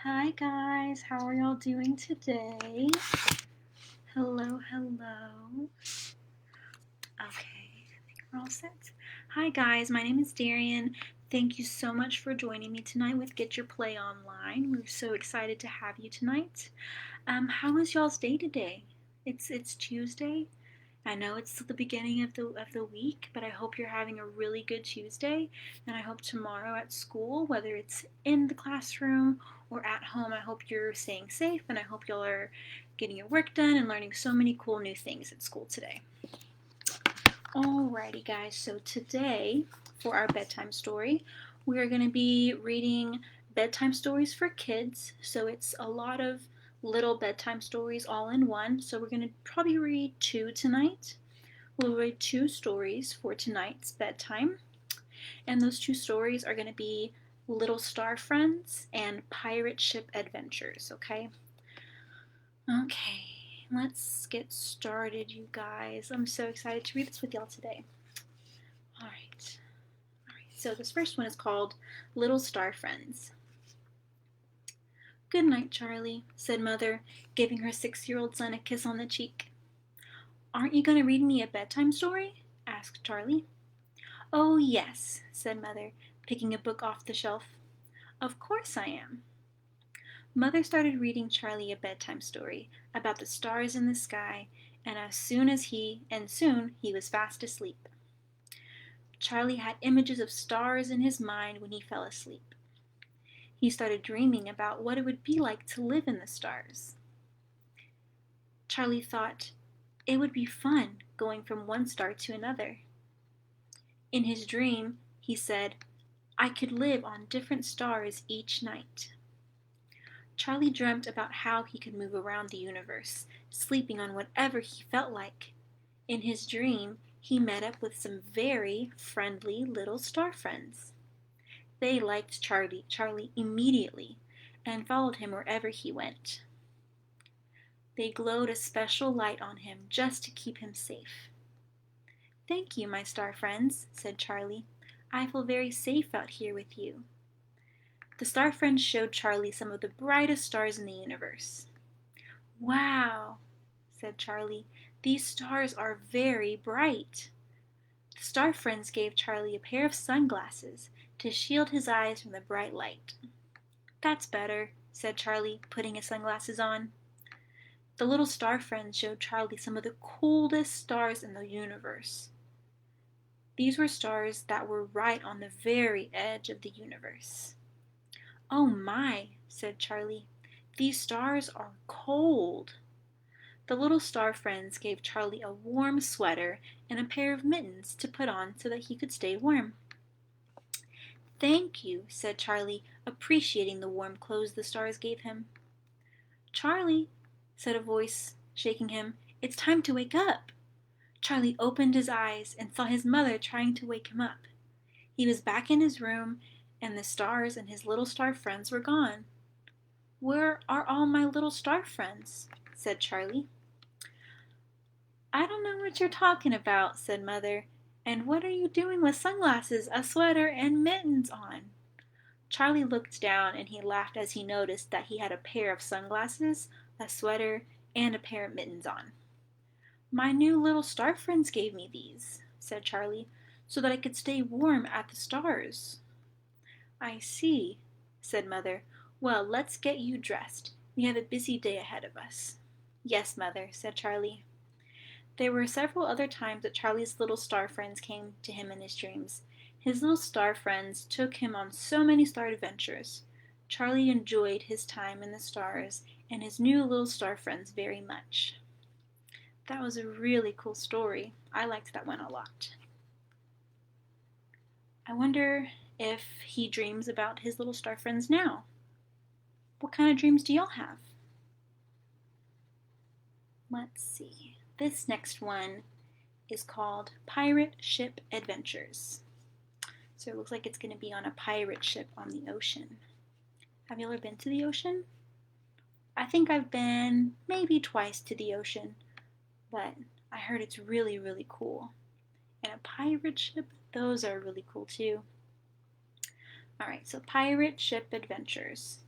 Hi guys, how are y'all doing today? Hello, hello. Okay, I think we're all set. Hi guys, my name is Darian. Thank you so much for joining me tonight with Get Your Play Online. We're so excited to have you tonight. How was y'all's day today? It's Tuesday. I know it's the beginning of the week, but I hope you're having a really good Tuesday, and I hope tomorrow at school, whether it's in the classroom or at home, I hope you're staying safe, and I hope y'all are getting your work done and learning so many cool new things at school today. Alrighty, guys. So today, for our bedtime story, we are going to be reading bedtime stories for kids. So it's a lot of little bedtime stories all in one. So we're going to probably read two tonight. We'll read two stories for tonight's bedtime. And those two stories are going to be Little Star Friends and Pirate Ship Adventures, okay? Okay, let's get started, you guys. I'm so excited to read this with y'all today. All right. So this first one is called Little Star Friends. Good night, Charlie, said Mother, giving her 6-year-old son a kiss on the cheek. Aren't you going to read me a bedtime story? Asked Charlie. Oh, yes, said Mother, picking a book off the shelf. Of course I am. Mother started reading Charlie a bedtime story about the stars in the sky, and soon he was fast asleep. Charlie had images of stars in his mind when he fell asleep. He started dreaming about what it would be like to live in the stars. Charlie thought it would be fun going from one star to another. In his dream, he said, I could live on different stars each night. Charlie dreamt about how he could move around the universe, sleeping on whatever he felt like. In his dream, he met up with some very friendly little star friends. They liked Charlie immediately and followed him wherever he went. They glowed a special light on him just to keep him safe. Thank you, my star friends, said Charlie. I feel very safe out here with you. The star friends showed Charlie some of the brightest stars in the universe. Wow, said Charlie. These stars are very bright. The star friends gave Charlie a pair of sunglasses to shield his eyes from the bright light. That's better, said Charlie, putting his sunglasses on. The little star friends showed Charlie some of the coolest stars in the universe. These were stars that were right on the very edge of the universe. Oh my, said Charlie. These stars are cold. The little star friends gave Charlie a warm sweater and a pair of mittens to put on so that he could stay warm. Thank you, said Charlie, appreciating the warm clothes the stars gave him. Charlie, said a voice, shaking him, it's time to wake up. Charlie opened his eyes and saw his mother trying to wake him up. He was back in his room, and the stars and his little star friends were gone. Where are all my little star friends? Said Charlie. I don't know what you're talking about, said Mother. And what are you doing with sunglasses, a sweater, and mittens on? Charlie looked down and he laughed as he noticed that he had a pair of sunglasses, a sweater, and a pair of mittens on. My new little star friends gave me these, said Charlie, so that I could stay warm at the stars. I see, said Mother. Well, let's get you dressed. We have a busy day ahead of us. Yes, Mother, said Charlie. There were several other times that Charlie's little star friends came to him in his dreams. His little star friends took him on so many star adventures. Charlie enjoyed his time in the stars and his new little star friends very much. That was a really cool story. I liked that one a lot. I wonder if he dreams about his little star friends now. What kind of dreams do y'all have? Let's see. This next one is called Pirate Ship Adventures. So it looks like it's going to be on a pirate ship on the ocean. Have you ever been to the ocean? I think I've been maybe twice to the ocean, but I heard it's really, really cool. And a pirate ship, those are really cool too. Alright, so Pirate Ship Adventures.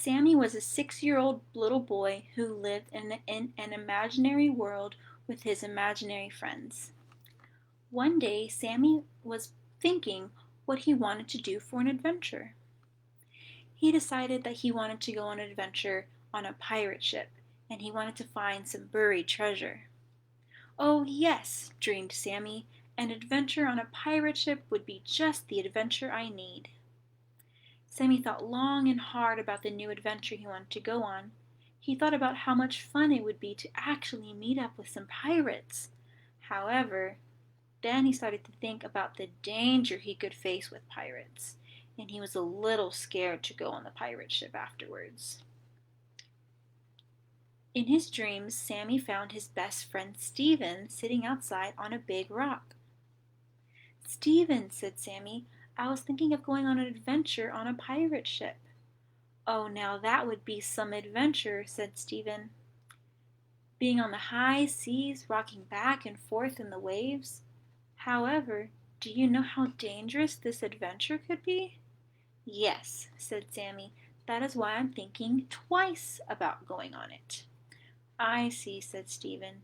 Sammy was a 6-year-old little boy who lived in an imaginary world with his imaginary friends. One day, Sammy was thinking what he wanted to do for an adventure. He decided that he wanted to go on an adventure on a pirate ship, and he wanted to find some buried treasure. Oh, yes, dreamed Sammy, an adventure on a pirate ship would be just the adventure I need. Sammy thought long and hard about the new adventure he wanted to go on. He thought about how much fun it would be to actually meet up with some pirates. However, then he started to think about the danger he could face with pirates, and he was a little scared to go on the pirate ship afterwards. In his dreams, Sammy found his best friend Stephen sitting outside on a big rock. "Stephen," said Sammy, "I was thinking of going on an adventure on a pirate ship." "Oh, now that would be some adventure," said Stephen. "Being on the high seas, rocking back and forth in the waves. However, do you know how dangerous this adventure could be?" "Yes," said Sammy, "that is why I'm thinking twice about going on it." "I see," said Stephen.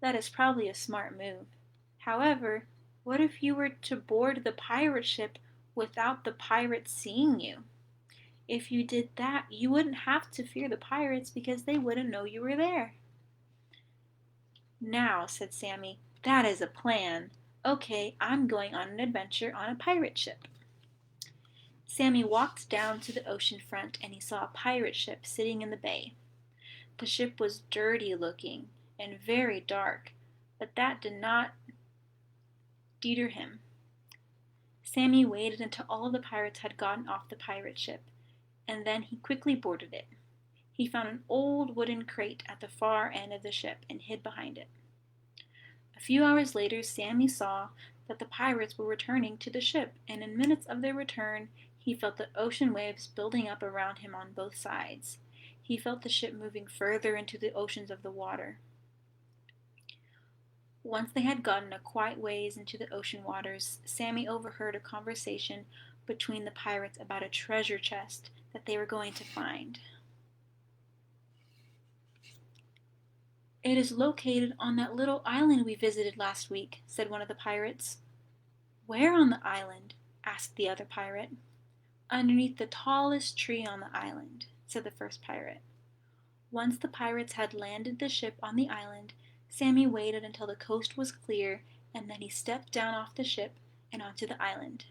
"That is probably a smart move. However, what if you were to board the pirate ship without the pirates seeing you? If you did that, you wouldn't have to fear the pirates because they wouldn't know you were there." "Now," said Sammy, "that is a plan. Okay, I'm going on an adventure on a pirate ship." Sammy walked down to the ocean front and he saw a pirate ship sitting in the bay. The ship was dirty looking and very dark, but that did not deter him. Sammy waited until all the pirates had gotten off the pirate ship, and then he quickly boarded it. He found an old wooden crate at the far end of the ship and hid behind it. A few hours later, Sammy saw that the pirates were returning to the ship, and in minutes of their return, he felt the ocean waves building up around him on both sides. He felt the ship moving further into the oceans of the water. Once they had gotten a quiet ways into the ocean waters, Sammy overheard a conversation between the pirates about a treasure chest that they were going to find. "It is located on that little island we visited last week," said one of the pirates. "Where on the island?" asked the other pirate. "Underneath the tallest tree on the island," said the first pirate. Once the pirates had landed the ship on the island, Sammy waited until the coast was clear, and then he stepped down off the ship and onto the island.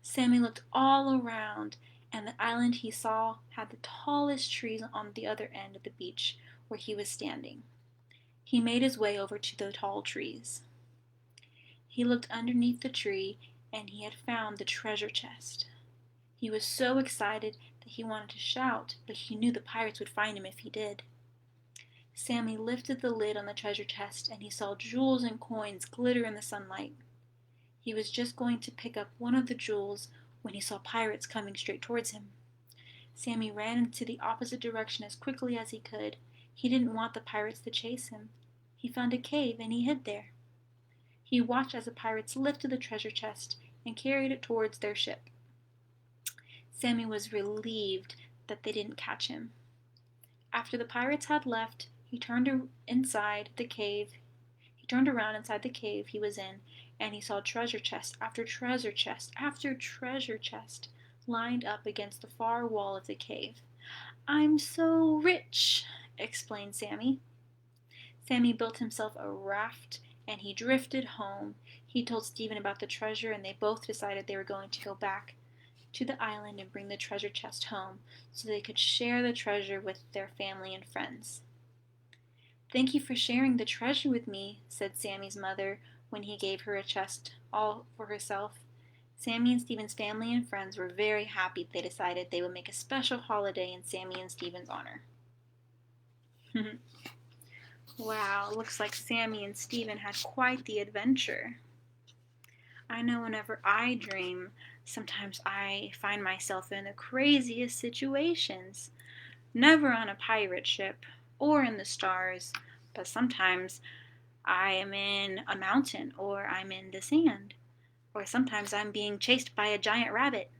Sammy looked all around, and the island he saw had the tallest trees on the other end of the beach where he was standing. He made his way over to the tall trees. He looked underneath the tree, and he had found the treasure chest. He was so excited that he wanted to shout, but he knew the pirates would find him if he did. Sammy lifted the lid on the treasure chest, and he saw jewels and coins glitter in the sunlight. He was just going to pick up one of the jewels when he saw pirates coming straight towards him. Sammy ran into the opposite direction as quickly as he could. He didn't want the pirates to chase him. He found a cave and he hid there. He watched as the pirates lifted the treasure chest and carried it towards their ship. Sammy was relieved that they didn't catch him. After the pirates had left, he turned around inside the cave he was in, and he saw treasure chest after treasure chest after treasure chest lined up against the far wall of the cave. "I'm so rich," explained Sammy. Sammy built himself a raft and he drifted home. He told Stephen about the treasure, and they both decided they were going to go back to the island and bring the treasure chest home so they could share the treasure with their family and friends. "Thank you for sharing the treasure with me," said Sammy's mother when he gave her a chest all for herself. Sammy and Stephen's family and friends were very happy. They decided they would make a special holiday in Sammy and Stephen's honor. Wow, looks like Sammy and Stephen had quite the adventure. I know whenever I dream, sometimes I find myself in the craziest situations. Never on a pirate ship or in the stars, but sometimes I am in a mountain or I'm in the sand, or sometimes I'm being chased by a giant rabbit.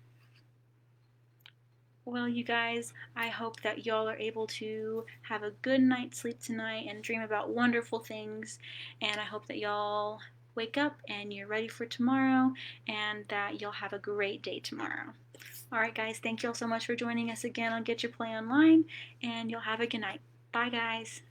Well, you guys, I hope that y'all are able to have a good night's sleep tonight and dream about wonderful things. And I hope that y'all wake up and you're ready for tomorrow and that you'll have a great day tomorrow. All right, guys, thank you all so much for joining us again on Get Your Play Online, and you'll have a good night. Bye, guys.